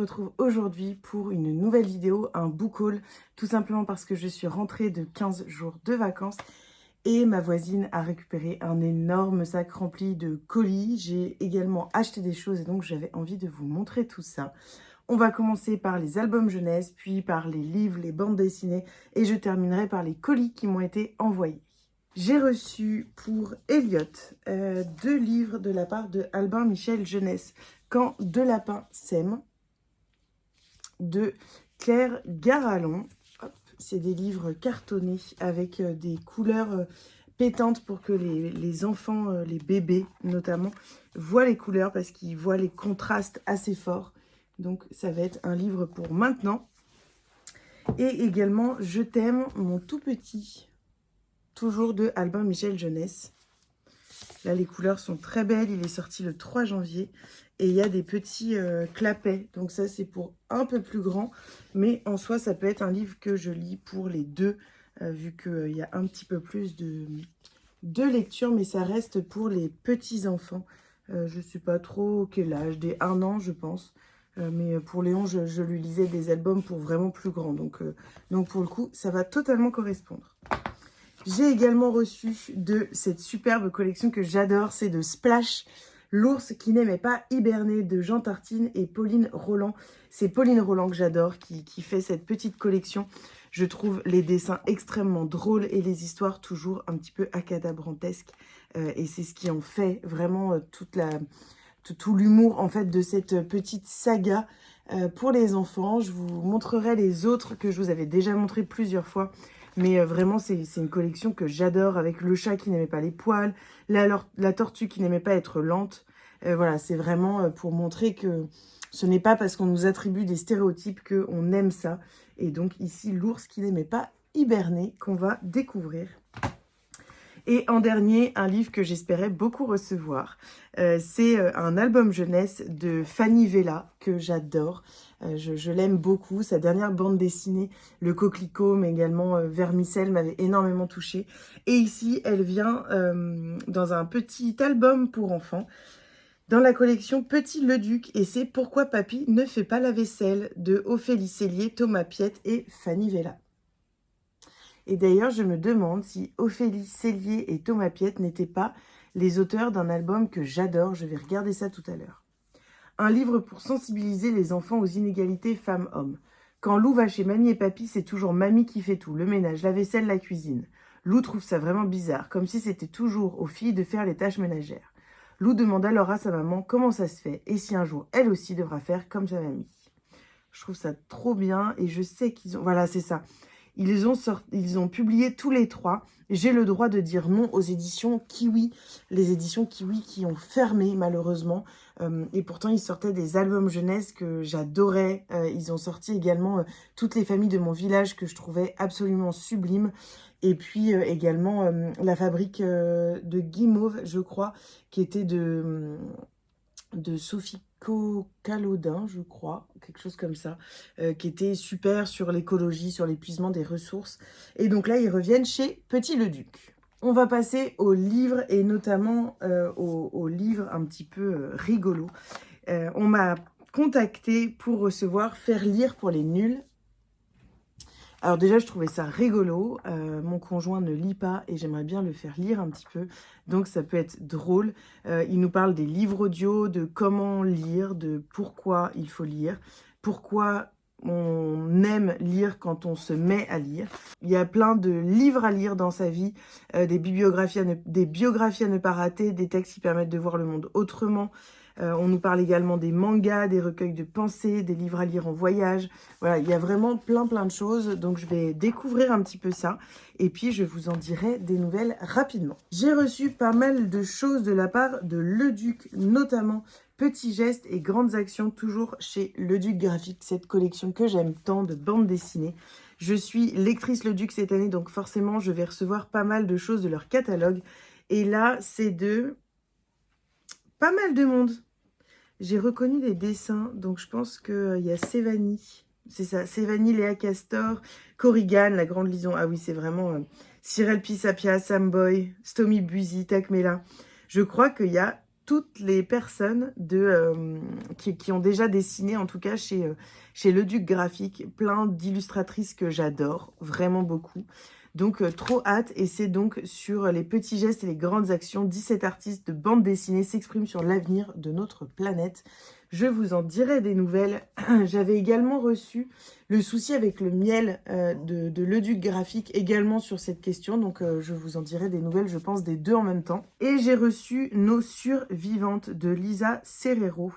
retrouve aujourd'hui pour une nouvelle vidéo, un book haul, tout simplement parce que je suis rentrée de 15 jours de vacances et ma voisine a récupéré un énorme sac rempli de colis. J'ai également acheté des choses et donc j'avais envie de vous montrer tout ça. On va commencer par les albums jeunesse, puis par les livres, les bandes dessinées et je terminerai par les colis qui m'ont été envoyés. J'ai reçu pour Elliot 2 livres de la part de Albin Michel Jeunesse, Quand deux lapins s'aiment, de Claire Garalon. C'est des livres cartonnés avec des couleurs pétantes pour que les enfants, les bébés notamment, voient les couleurs parce qu'ils voient les contrastes assez forts. Donc ça va être un livre pour maintenant. Et également Je t'aime, mon tout petit, toujours de Albin Michel Jeunesse. Là, les couleurs sont très belles. Il est sorti le 3 janvier. Et il y a des petits clapets. Donc ça, c'est pour un peu plus grand. Mais en soi, ça peut être un livre que je lis pour les deux. Vu qu'il y a un petit peu plus de lecture. Mais ça reste pour les petits-enfants. Je ne sais pas trop quel âge. Des 1 an, je pense. Mais pour Léon, je lui lisais des albums pour vraiment plus grands. Donc pour le coup, ça va totalement correspondre. J'ai également reçu de cette superbe collection que j'adore, c'est de Splash, l'ours qui n'aimait pas hiberner, de Jean Tartine et Pauline Roland. C'est Pauline Roland que j'adore qui fait cette petite collection. Je trouve les dessins extrêmement drôles et les histoires toujours un petit peu acadabrantesques. Et c'est ce qui en fait vraiment tout l'humour en fait de cette petite saga pour les enfants. Je vous montrerai les autres que je vous avais déjà montré plusieurs fois. Mais vraiment, c'est une collection que j'adore, avec le chat qui n'aimait pas les poils, la tortue qui n'aimait pas être lente. Voilà, c'est vraiment pour montrer que ce n'est pas parce qu'on nous attribue des stéréotypes qu'on aime ça. Et donc ici, l'ours qui n'aimait pas hiberner, qu'on va découvrir. Et en dernier, un livre que j'espérais beaucoup recevoir. C'est un album jeunesse de Fanny Vella, que j'adore. Je l'aime beaucoup. Sa dernière bande dessinée, Le Coquelicot, mais également Vermicelle, m'avait énormément touchée. Et ici, elle vient dans un petit album pour enfants, dans la collection Petit Leduc. Et c'est Pourquoi Papy ne fait pas la vaisselle, de Ophélie Cellier, Thomas Piette et Fanny Vella. Et d'ailleurs, je me demande si Ophélie Cellier et Thomas Piette n'étaient pas les auteurs d'un album que j'adore. Je vais regarder ça tout à l'heure. Un livre pour sensibiliser les enfants aux inégalités femmes-hommes. Quand Lou va chez Mamie et Papy, c'est toujours Mamie qui fait tout. Le ménage, la vaisselle, la cuisine. Lou trouve ça vraiment bizarre, comme si c'était toujours aux filles de faire les tâches ménagères. Lou demande alors à sa maman comment ça se fait et si un jour elle aussi devra faire comme sa mamie. Je trouve ça trop bien et je sais qu'ils ont... Voilà, c'est ça. Ils ont publié tous les 3. J'ai le droit de dire non aux éditions Kiwi. Les éditions Kiwi qui ont fermé malheureusement. Et pourtant, ils sortaient des albums jeunesse que j'adorais. Ils ont sorti également Toutes les familles de mon village que je trouvais absolument sublimes. Et puis également La fabrique de Guimauve, je crois, qui était de Sophie Calodin, je crois, quelque chose comme ça, qui était super sur l'écologie, sur l'épuisement des ressources. Et donc là, ils reviennent chez Petit Leduc. On va passer aux livres et notamment aux livres un petit peu rigolos. On m'a contacté pour recevoir Faire lire pour les nuls. Alors déjà, je trouvais ça rigolo. Mon conjoint ne lit pas et j'aimerais bien le faire lire un petit peu. Donc ça peut être drôle. Il nous parle des livres audio, de comment lire, de pourquoi il faut lire, pourquoi on aime lire quand on se met à lire. Il y a plein de livres à lire dans sa vie, des biographies à ne pas rater, des textes qui permettent de voir le monde autrement. On nous parle également des mangas, des recueils de pensées, des livres à lire en voyage. Voilà, il y a vraiment plein de choses. Donc, je vais découvrir un petit peu ça. Et puis, je vous en dirai des nouvelles rapidement. J'ai reçu pas mal de choses de la part de Leduc, notamment Petits gestes et grandes actions, toujours chez Leduc Graphique, cette collection que j'aime tant de bandes dessinées. Je suis lectrice Leduc cette année, donc forcément, je vais recevoir pas mal de choses de leur catalogue. Et là, c'est de pas mal de monde. J'ai reconnu des dessins, donc je pense qu'il y a Sévanie, c'est ça, Sévanie, Léa Castor, Corrigan, la grande lison. Ah oui, c'est vraiment Cyril Pisapia, Sam Boy, Stomy Buzy, Takmela. Je crois qu'il y a toutes les personnes qui ont déjà dessiné, en tout cas chez Le Duc Graphique, plein d'illustratrices que j'adore, vraiment beaucoup. Donc, trop hâte. Et c'est donc sur les petits gestes et les grandes actions, 17 artistes de bande dessinée s'expriment sur l'avenir de notre planète. Je vous en dirai des nouvelles. J'avais également reçu le souci avec le miel de Le Duc Graphique, également sur cette question. Donc, je vous en dirai des nouvelles, je pense, des deux en même temps. Et j'ai reçu Nos survivantes de Lisa Serrero.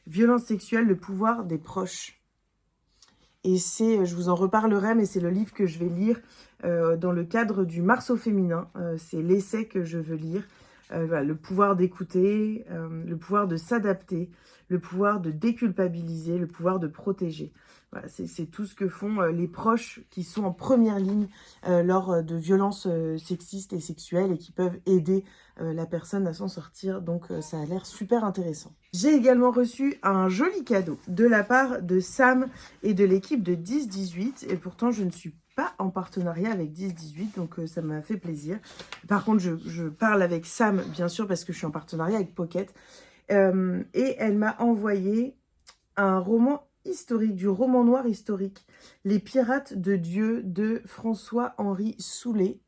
Violence sexuelle, le pouvoir des proches. Et je vous en reparlerai, mais c'est le livre que je vais lire dans le cadre du Mars au féminin. C'est l'essai que je veux lire. Voilà, le pouvoir d'écouter, le pouvoir de s'adapter, le pouvoir de déculpabiliser, le pouvoir de protéger. Voilà, c'est tout ce que font les proches qui sont en première ligne lors de violences sexistes et sexuelles et qui peuvent aider la personne à s'en sortir. Donc ça a l'air super intéressant. J'ai également reçu un joli cadeau de la part de Sam et de l'équipe de 10-18. Et pourtant, je ne suis pas en partenariat avec 10-18, donc ça m'a fait plaisir. Par contre, je parle avec Sam, bien sûr, parce que je suis en partenariat avec Pocket. Et elle m'a envoyé un roman historique, du roman noir historique, Les Pirates de Dieu de François-Henri Soulet.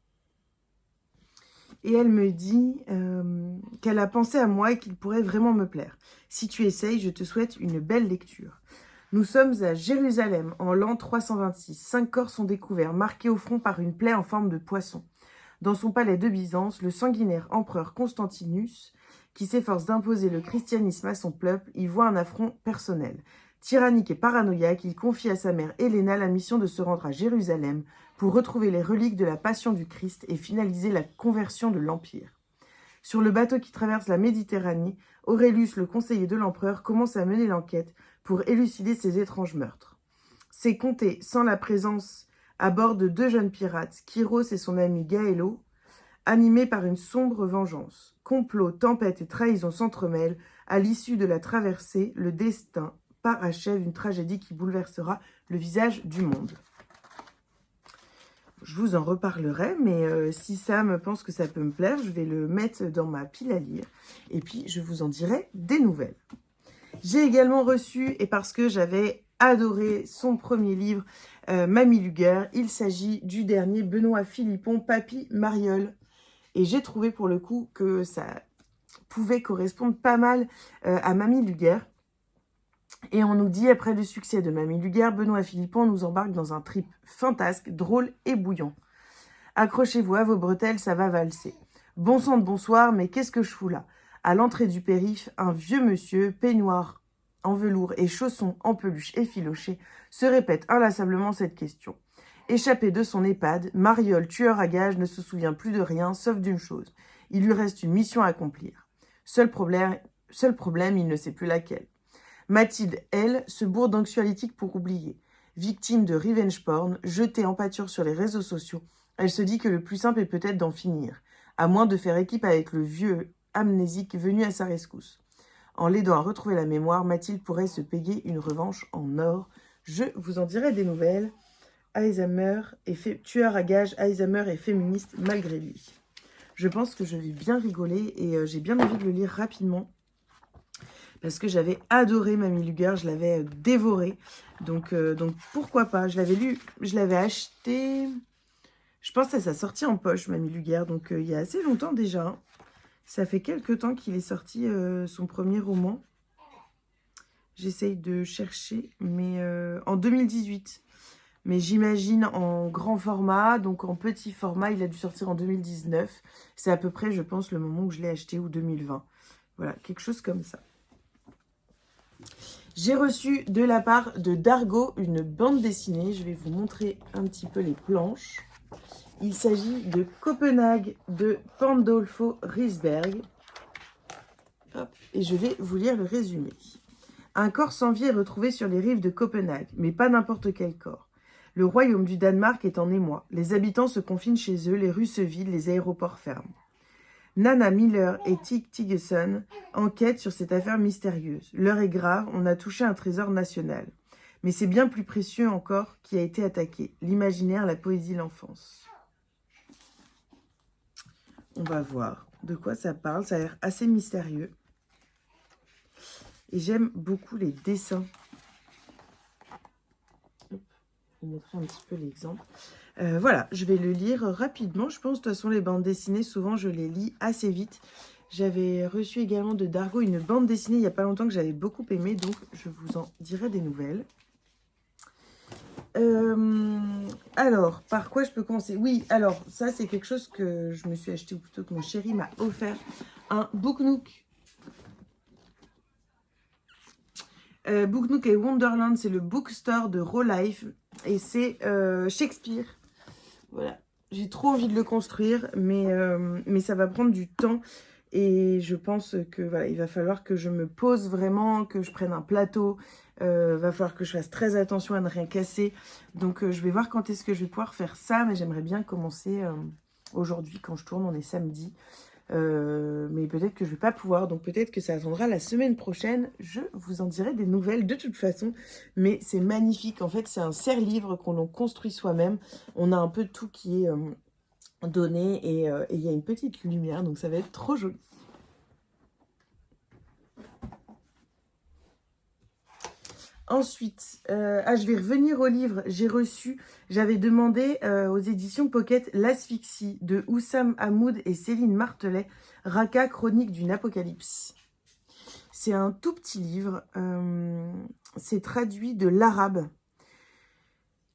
Et elle me dit qu'elle a pensé à moi et qu'il pourrait vraiment me plaire. Si tu essayes, je te souhaite une belle lecture. Nous sommes à Jérusalem, en l'an 326. 5 corps sont découverts, marqués au front par une plaie en forme de poisson. Dans son palais de Byzance, le sanguinaire empereur Constantinus, qui s'efforce d'imposer le christianisme à son peuple, y voit un affront personnel. Tyrannique et paranoïaque, il confie à sa mère Helena la mission de se rendre à Jérusalem pour retrouver les reliques de la Passion du Christ et finaliser la conversion de l'Empire. Sur le bateau qui traverse la Méditerranée, Aurelius, le conseiller de l'empereur, commence à mener l'enquête pour élucider ces étranges meurtres. C'est compté sans la présence à bord de 2 jeunes pirates, Kyros et son ami Gaëlo, animés par une sombre vengeance. Complot, tempête et trahison s'entremêlent. À l'issue de la traversée, le destin parachève une tragédie qui bouleversera le visage du monde. Je vous en reparlerai, mais si Sam pense que ça peut me plaire, je vais le mettre dans ma pile à lire. Et puis, je vous en dirai des nouvelles. J'ai également reçu, et parce que j'avais adoré son premier livre, Mamie Luger, il s'agit du dernier Benoît Philippon, Papy Mariole. Et j'ai trouvé pour le coup que ça pouvait correspondre pas mal à Mamie Luger. Et on nous dit, après le succès de Mamie Luger, Benoît Philippon nous embarque dans un trip fantasque, drôle et bouillant. Accrochez-vous à vos bretelles, ça va valser. Bon sang de bonsoir, mais qu'est-ce que je fous là? À l'entrée du périph', un vieux monsieur, peignoir en velours et chaussons en peluche effilochés, se répète inlassablement cette question. Échappé de son EHPAD, Mariole, tueur à gages, ne se souvient plus de rien, sauf d'une chose. Il lui reste une mission à accomplir. Seul problème, il ne sait plus laquelle. Mathilde, elle, se bourre d'anxiolytiques pour oublier. Victime de revenge porn, jetée en pâture sur les réseaux sociaux, elle se dit que le plus simple est peut-être d'en finir, à moins de faire équipe avec le vieux amnésique venu à sa rescousse. En l'aidant à retrouver la mémoire, Mathilde pourrait se payer une revanche en or. Je vous en dirai des nouvelles. Alzheimer tueur à gages, Alzheimer est féministe malgré lui. Je pense que je vais bien rigoler et j'ai bien envie de le lire rapidement. Parce que j'avais adoré Mamie Luger, je l'avais dévoré. Donc pourquoi pas, je l'avais lu, je l'avais acheté, je pense à sa sortie en poche, Mamie Luger, donc il y a assez longtemps déjà. Ça fait quelques temps qu'il est sorti son premier roman. J'essaye de chercher, mais en 2018. Mais j'imagine en grand format, donc en petit format, il a dû sortir en 2019. C'est à peu près, je pense, le moment où je l'ai acheté, ou 2020. Voilà, quelque chose comme ça. J'ai reçu de la part de Dargo une bande dessinée. Je vais vous montrer un petit peu les planches. Il s'agit de Copenhague de Pandolfo Risberg. Hop, et je vais vous lire le résumé. Un corps sans vie est retrouvé sur les rives de Copenhague, mais pas n'importe quel corps. Le royaume du Danemark est en émoi. Les habitants se confinent chez eux, les rues se vident, les aéroports ferment. Nana Miller et Tig Tigeson enquêtent sur cette affaire mystérieuse. L'heure est grave, on a touché un trésor national. Mais c'est bien plus précieux encore qui a été attaqué. L'imaginaire, la poésie, l'enfance. On va voir de quoi ça parle. Ça a l'air assez mystérieux. Et j'aime beaucoup les dessins. Hop, je vous montrer un petit peu l'exemple. Voilà, je vais le lire rapidement. Je pense, de toute façon, les bandes dessinées, souvent, je les lis assez vite. J'avais reçu également de Dargo une bande dessinée il n'y a pas longtemps que j'avais beaucoup aimé, donc je vous en dirai des nouvelles. Alors, par quoi je peux commencer? Oui, alors, ça, c'est quelque chose que je me suis acheté, ou plutôt que mon chéri m'a offert. Un Book Nook. Book Nook et Wonderland, c'est le bookstore de Raw Life. Et c'est Shakespeare. Voilà. J'ai trop envie de le construire, mais ça va prendre du temps. Et je pense que voilà, il va falloir que je me pose vraiment, que je prenne un plateau. Va falloir que je fasse très attention à ne rien casser. Donc je vais voir quand est-ce que je vais pouvoir faire ça. Mais j'aimerais bien commencer aujourd'hui quand je tourne. On est samedi. Mais peut-être que je ne vais pas pouvoir. Donc peut-être que ça attendra la semaine prochaine. Je vous en dirai des nouvelles de toute façon. Mais c'est magnifique. En fait, c'est un serre-livre qu'on construit soi-même. On a un peu tout qui est donné et il y a une petite lumière. Donc ça va être trop joli. Ensuite, je vais revenir au livre. J'avais demandé aux éditions Pocket L'Asphyxie de Oussam Hamoud et Céline Martelet, Raqqa, chronique d'une apocalypse. C'est un tout petit livre. C'est traduit de l'arabe.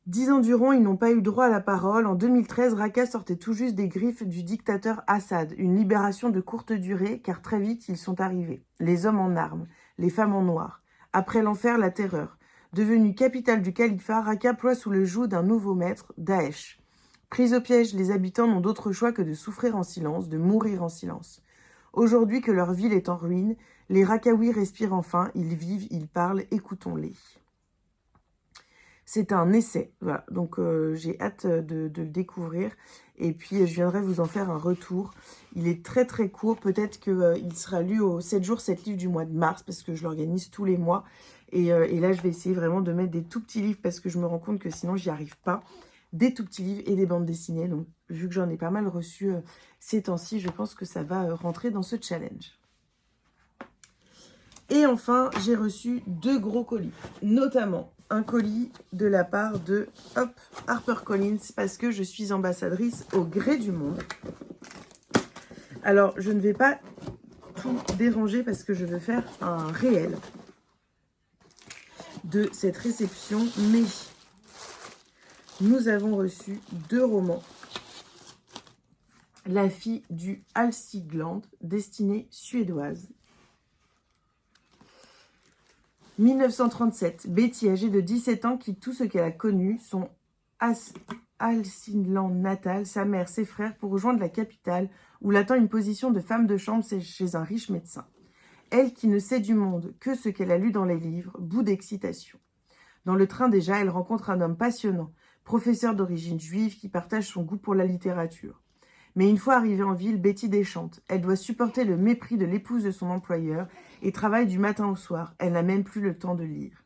10 ans durant, ils n'ont pas eu droit à la parole. En 2013, Raqqa sortait tout juste des griffes du dictateur Assad. Une libération de courte durée, car très vite, ils sont arrivés. Les hommes en armes, les femmes en noir. Après l'enfer, la terreur. Devenue capitale du califat, Raqqa ploie sous le joug d'un nouveau maître, Daesh. Pris au piège, les habitants n'ont d'autre choix que de souffrir en silence, de mourir en silence. Aujourd'hui que leur ville est en ruine, les Raqqa-Ouis respirent enfin, ils vivent, ils parlent, écoutons-les. C'est un essai, voilà, donc j'ai hâte de le découvrir et puis je viendrai vous en faire un retour. Il est très très court, peut-être qu'il sera lu au 7 jours 7 livres du mois de mars parce que je l'organise tous les mois et là je vais essayer vraiment de mettre des tout petits livres parce que je me rends compte que sinon j'y arrive pas. Des tout petits livres et des bandes dessinées, donc vu que j'en ai pas mal reçu ces temps-ci, je pense que ça va rentrer dans ce challenge. Et enfin, j'ai reçu 2 gros colis, notamment un colis de la part de HarperCollins parce que je suis ambassadrice au gré du monde. Alors, je ne vais pas tout déranger parce que je veux faire un réel de cette réception, mais nous avons reçu 2 romans. La fille du Halsigland, destinée suédoise. 1937, Betty, âgée de 17 ans, quitte tout ce qu'elle a connu, son Hälsingland natal, sa mère, ses frères, pour rejoindre la capitale, où l'attend une position de femme de chambre chez un riche médecin. Elle qui ne sait du monde que ce qu'elle a lu dans les livres, bout d'excitation. Dans le train déjà, elle rencontre un homme passionnant, professeur d'origine juive qui partage son goût pour la littérature. Mais une fois arrivée en ville, Betty déchante. Elle doit supporter le mépris de l'épouse de son employeur et travaille du matin au soir. Elle n'a même plus le temps de lire.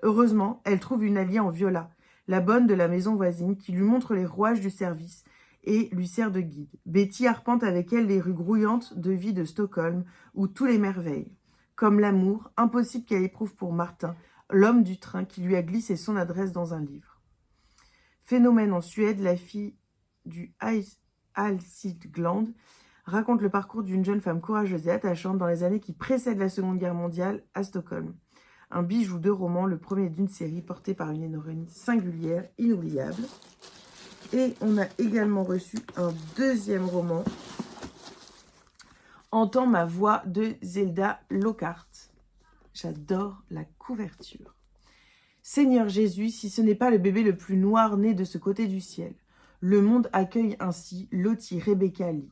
Heureusement, elle trouve une alliée en Viola, la bonne de la maison voisine, qui lui montre les rouages du service et lui sert de guide. Betty arpente avec elle les rues grouillantes de vie de Stockholm, où tout les merveille. Comme l'amour, impossible qu'elle éprouve pour Martin, l'homme du train qui lui a glissé son adresse dans un livre. Phénomène en Suède, la fille du Hälsingland raconte le parcours d'une jeune femme courageuse et attachante dans les années qui précèdent la Seconde Guerre mondiale à Stockholm. Un bijou de roman, le premier d'une série porté par une héroïne singulière, inoubliable. Et on a également reçu un 2e roman, Entends ma voix de Zelda Lockhart. J'adore la couverture. Seigneur Jésus, si ce n'est pas le bébé le plus noir né de ce côté du ciel. Le monde accueille ainsi Lottie Rebecca Lee.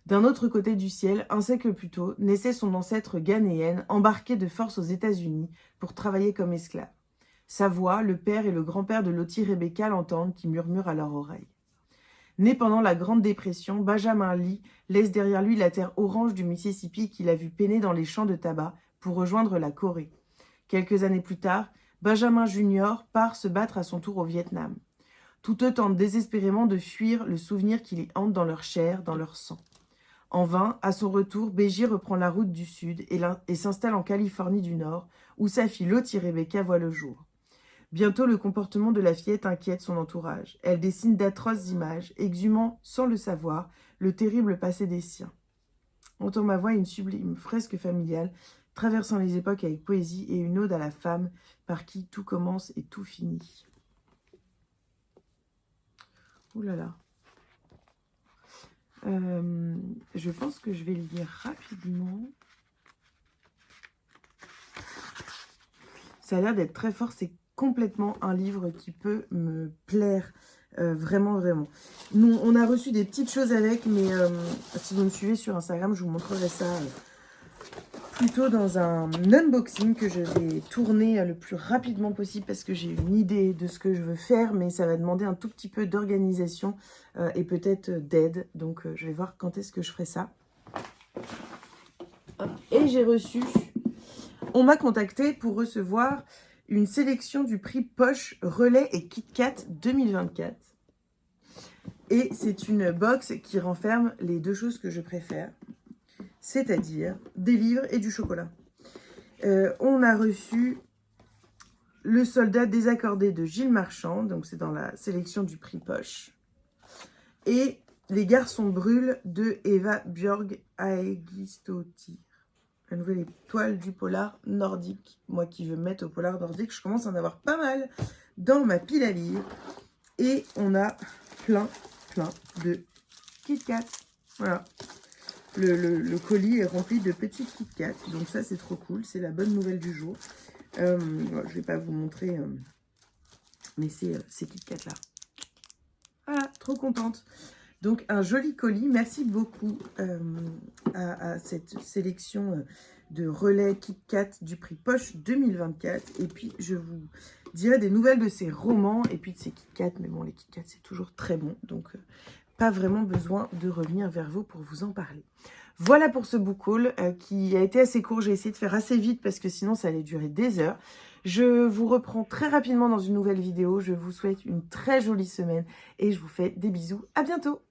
D'un autre côté du ciel, un siècle plus tôt, naissait son ancêtre ghanéenne, embarqué de force aux États-Unis pour travailler comme esclave. Sa voix, le père et le grand-père de Lottie Rebecca l'entendent qui murmurent à leur oreille. Né pendant la Grande Dépression, Benjamin Lee laisse derrière lui la terre orange du Mississippi qu'il a vu peiner dans les champs de tabac pour rejoindre la Corée. Quelques années plus tard, Benjamin Junior part se battre à son tour au Vietnam. Tous eux tentent désespérément de fuir le souvenir qui les hante dans leur chair, dans leur sang. En vain, à son retour, Beji reprend la route du sud et s'installe en Californie du Nord, où sa fille Lottie Rebecca voit le jour. Bientôt, le comportement de la fillette inquiète son entourage. Elle dessine d'atroces images, exhumant, sans le savoir, le terrible passé des siens. Entend ma voix une sublime fresque familiale, traversant les époques avec poésie et une ode à la femme, par qui tout commence et tout finit. Ouh là là. Je pense que je vais le lire rapidement. Ça a l'air d'être très fort. C'est complètement un livre qui peut me plaire. Vraiment, vraiment. Nous, on a reçu des petites choses avec, mais si vous me suivez sur Instagram, je vous montrerai ça plutôt dans un unboxing que je vais tourner le plus rapidement possible parce que j'ai une idée de ce que je veux faire, mais ça va demander un tout petit peu d'organisation et peut-être d'aide. Donc, je vais voir quand est-ce que je ferai ça. Et j'ai reçu... On m'a contacté pour recevoir une sélection du prix Poche, Relais et KitKat 2024. Et c'est une box qui renferme les deux choses que je préfère, c'est-à-dire des livres et du chocolat. On a reçu Le soldat désaccordé de Gilles Marchand, donc c'est dans la sélection du prix Poche. Et Les garçons brûlent de Eva Björg Aegistottir. La nouvelle étoile du polar nordique. Moi qui veux me mettre au polar nordique, je commence à en avoir pas mal dans ma pile à lire. Et on a plein de KitKat. Voilà. Le colis est rempli de petits KitKat. Donc ça, c'est trop cool. C'est la bonne nouvelle du jour. Je ne vais pas vous montrer, mais c'est ces KitKat là. Voilà, trop contente. Donc, un joli colis. Merci beaucoup à cette sélection de relais KitKat du prix Poche 2024. Et puis, je vous dirai des nouvelles de ces romans et puis de ces KitKat. Mais bon, les KitKat, c'est toujours très bon. Donc, pas vraiment besoin de revenir vers vous pour vous en parler. Voilà pour ce book haul qui a été assez court. J'ai essayé de faire assez vite parce que sinon, ça allait durer des heures. Je vous reprends très rapidement dans une nouvelle vidéo. Je vous souhaite une très jolie semaine et je vous fais des bisous. À bientôt!